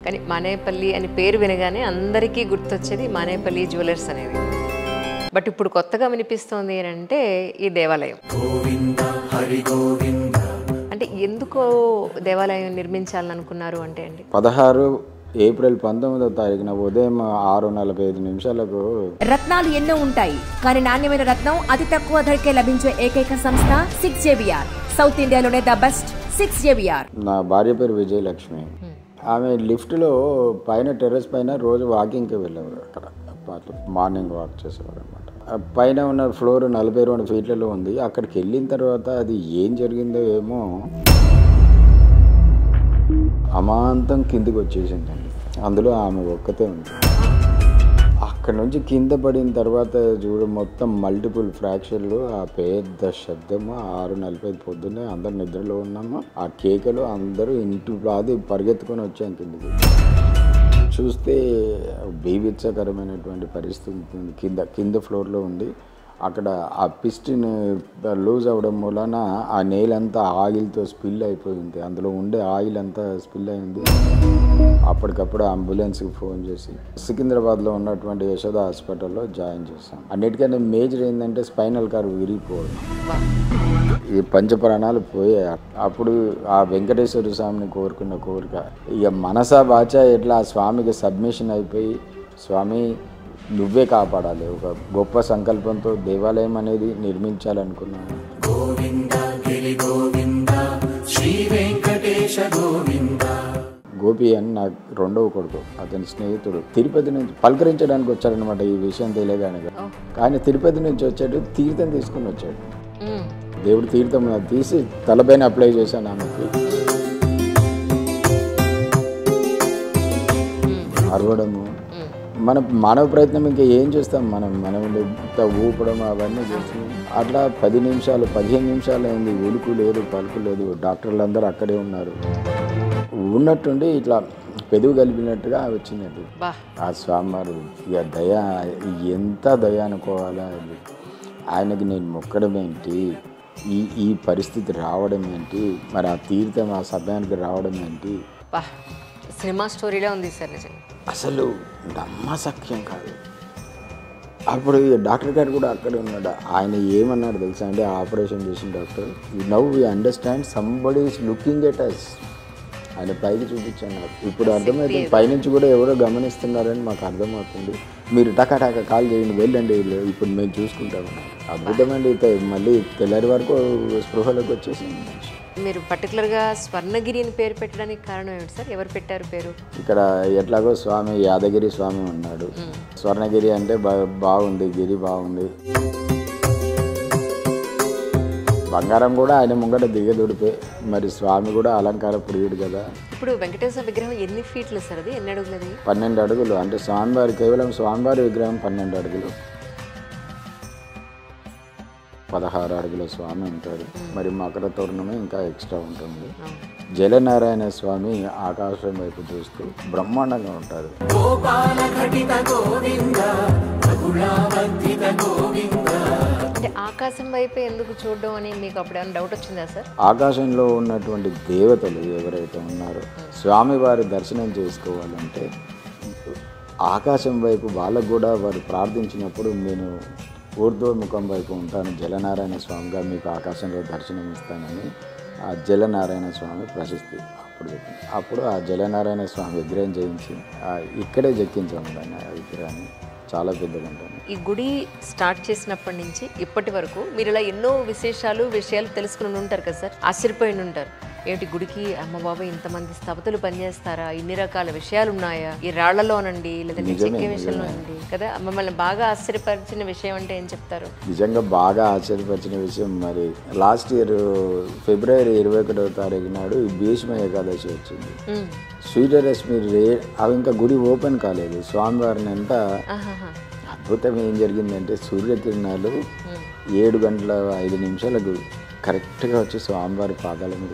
కానీ మానేపల్లి అని పేరు వినగానే అందరికీ గుర్తొచ్చేది మానేపల్లి జ్యువెలర్స్ అనేది. బట్ ఇప్పుడు కొత్తగా వినిపిస్తోంది ఏంటంటే ఈ దేవాలయం. అంటే ఎందుకో దేవాలయం నిర్మించాలని అనుకున్నారు అంటే అండి? 16 ఏప్రిల్ 19వ తారీఖున ఉదయం 6:45 రత్నాలు ఎన్నో ఉంటాయి, కానీ నాణ్యమైన రత్నం అతి తక్కువ ధరకే లభించే ఏకైక సంస్థ 6JVR. సౌత్ ఇండియాలోనే ద బెస్ట్ 6JVR. నా భార్య పేరు విజయలక్ష్మి. ఆమె లిఫ్ట్లో పైన టెర్రస్ పైన రోజు వాకింగ్కి వెళ్ళేవారు. అక్కడ మార్నింగ్ వాక్ చేసేవారు అనమాట. పైన ఉన్న ఫ్లోర్ 42 ఫీట్లలో ఉంది. అక్కడికి వెళ్ళిన తర్వాత అది ఏం జరిగిందో ఏమో అమాంతం కిందికి వచ్చేసిందండి. అందులో ఆమె ఒక్కతే ఉంది. అక్కడ నుంచి కింద పడిన తర్వాత మొత్తం మల్టిపుల్ ఫ్రాక్చర్లు, ఆ పెద్ద శబ్దము. 6:45 పొద్దున్నే అందరు నిద్రలో ఉన్నాము. ఆ కేకలు అందరూ ఇంటి అది పరిగెత్తుకొని వచ్చాం కిందకి. చూస్తే బీభత్సకరమైనటువంటి పరిస్థితి కింద ఫ్లోర్లో ఉంది. అక్కడ ఆ పిస్టిన్ లూజ్ అవ్వడం వలన ఆ నెయిల్ అంతా ఆయిల్తో స్పిల్ అయిపోయింది. అందులో ఉండే ఆయిల్ అంతా స్పిల్ అయింది. అప్పటికప్పుడు అంబులెన్స్కి ఫోన్ చేసి సికింద్రాబాద్లో ఉన్నటువంటి యశోద హాస్పిటల్లో జాయిన్ చేశాం. అన్నిటికన్నా మేజర్ ఏంటంటే స్పైనల్ కార్డ్ విరిగిపోవడం. ఈ పంచప్రాణాలు పోయాయి. అప్పుడు ఆ వెంకటేశ్వర స్వామిని కోరుకున్న కోరిక ఇక మనసా బాచా ఎట్లా ఆ స్వామికి సబ్మిషన్ అయిపోయి, స్వామి నువ్వే కాపాడాలి, ఒక గొప్ప సంకల్పంతో దేవాలయం అనేది నిర్మించాలనుకున్నాను. గోపి అని నాకు రెండవ కొడుకు, అతని స్నేహితుడు తిరుపతి నుంచి పలకరించడానికి వచ్చాడనమాట. ఈ విషయం తెలియగానే కానీ తిరుపతి నుంచి వచ్చాడు, తీర్థం తీసుకుని వచ్చాడు. దేవుడు తీర్థం తీసి తలపైన అప్లై చేశాను ఆమెకి. అరవడము మన మానవ ప్రయత్నం ఇంకా ఏం చేస్తాం, మనం ఊపడం అవన్నీ చేస్తున్నాం. అట్లా 10 నిమిషాలు 15 నిమిషాలు అయింది. ఉలుకు లేదు, పలుకు లేదు. డాక్టర్లు అందరూ అక్కడే ఉన్నారు. ఉన్నట్టుండి ఇట్లా పెదవి కలిపినట్టుగా వచ్చినట్టు ఆ స్వామివారు. ఇక దయ, ఎంత దయ అనుకోవాలా. ఆయనకి నేను మొక్కడం ఏంటి, ఈ పరిస్థితి రావడం ఏంటి, మరి ఆ తీర్థం ఆ సమయానికి రావడం ఏంటి. సినిమా స్టోరీలో ఉంది సార్. నిజంగా అసలు నమ్మసక్యం కాదు. అప్పుడు డాక్టర్ గారు కూడా అక్కడే ఉన్నాడు. ఆయన ఏమన్నాడు తెలుసా అండి, ఆపరేషన్ చేసిన doctor, now we understand somebody is looking at us. ఆయన పైకి చూపించాను నాకు. ఇప్పుడు అర్థమవుతుంది, పైనుంచి కూడా ఎవరో గమనిస్తున్నారని మాకు అర్థమవుతుంది. మీరు టకాటాక కాల్ చేయండి, వెళ్ళండి, ఇప్పుడు మేము చూసుకుంటాము. అద్భుతమండి. మళ్ళీ తెల్లారి వరకు స్పృహలోకి వచ్చేసింది మనిషి. మీరు పర్టికులర్గా స్వర్ణగిరి అని పేరు పెట్టడానికి కారణం ఏమిటి సార్? ఎవరు పెట్టారు పేరు? ఇక్కడ ఎట్లాగో స్వామి యాదగిరి స్వామి ఉన్నాడు. స్వర్ణగిరి అంటే బాగుంది, గిరి బాగుంది. బంగారం కూడా ఆయన ముంగట దిగదుడిపే. మరి స్వామి కూడా అలంకార ప్రియుడు కదా. ఇప్పుడు వెంకటేశ్వర విగ్రహం ఎన్ని ఫీట్లు సార్? అది ఎన్ని అడుగులది? 12 అడుగులు. అంటే స్వామివారి కేవలం స్వామివారి విగ్రహం 12 అడుగులు. 16 అడుగుల స్వామి ఉంటాడు. మరి మకర తోరణమే ఇంకా ఎక్స్ట్రా ఉంటుంది. జలనారాయణ స్వామి ఆకాశం వైపు చూస్తూ బ్రహ్మాండంగా ఉంటారు. అంటే ఆకాశం వైపు ఎందుకు చూడడం అని మీకు అప్పుడేమైనా డౌట్ వచ్చిందా సార్? ఆకాశంలో ఉన్నటువంటి దేవతలు ఎవరైతే ఉన్నారో స్వామివారి దర్శనం చేసుకోవాలంటే ఆకాశం వైపు వాళ్ళకు కూడా వారు ప్రార్థించినప్పుడు నేను ఊర్ధ్వముఖం వైపు ఉంటాను, జలనారాయణ స్వామిగా మీకు ఆకాశంలో దర్శనం ఇస్తానని ఆ జలనారాయణ స్వామి ప్రశస్తి అప్పుడు ఆ జలనారాయణ స్వామి విగ్రహం చేయించి ఇక్కడే చెక్కించాము దాన్ని. ఆ విగ్రహాన్ని చాలా పెద్దగా ఉంటుంది. ఈ గుడి స్టార్ట్ చేసినప్పటి నుంచి ఇప్పటి వరకు మీరు ఇలా ఎన్నో విషయాలు తెలుసుకుని ఉంటారు కదా సార్, ఆశ్చర్యపోయి ఉంటారు. ఏమిటి గుడికి అమ్మ బాబా ఇంతమంది స్థపతులు పనిచేస్తారా, ఇన్ని రకాల విషయాలు ఉన్నాయా ఈ రాళ్లలోనండి, లేదంటే చెక్కే విషయంలోనండి కదా. మమ్మల్ని బాగా ఆశ్చర్యపరిచిన విషయం అంటే ఏం చెప్తారు? నిజంగా బాగా ఆశ్చర్యపరిచిన విషయం, మరి లాస్ట్ ఇయర్ ఫిబ్రవరి 21వ తారీఖు నాడు ఈ భీష్మ ఏకాదశి వచ్చింది. సూర్యరశ్మి అవి ఇంకా గుడి ఓపెన్ కాలేదు. స్వామివారిని అంతా అద్భుతం ఏం జరిగిందంటే సూర్యకిరణాలు 7:05 కరెక్ట్గా వచ్చి స్వామివారి పాదాల మీద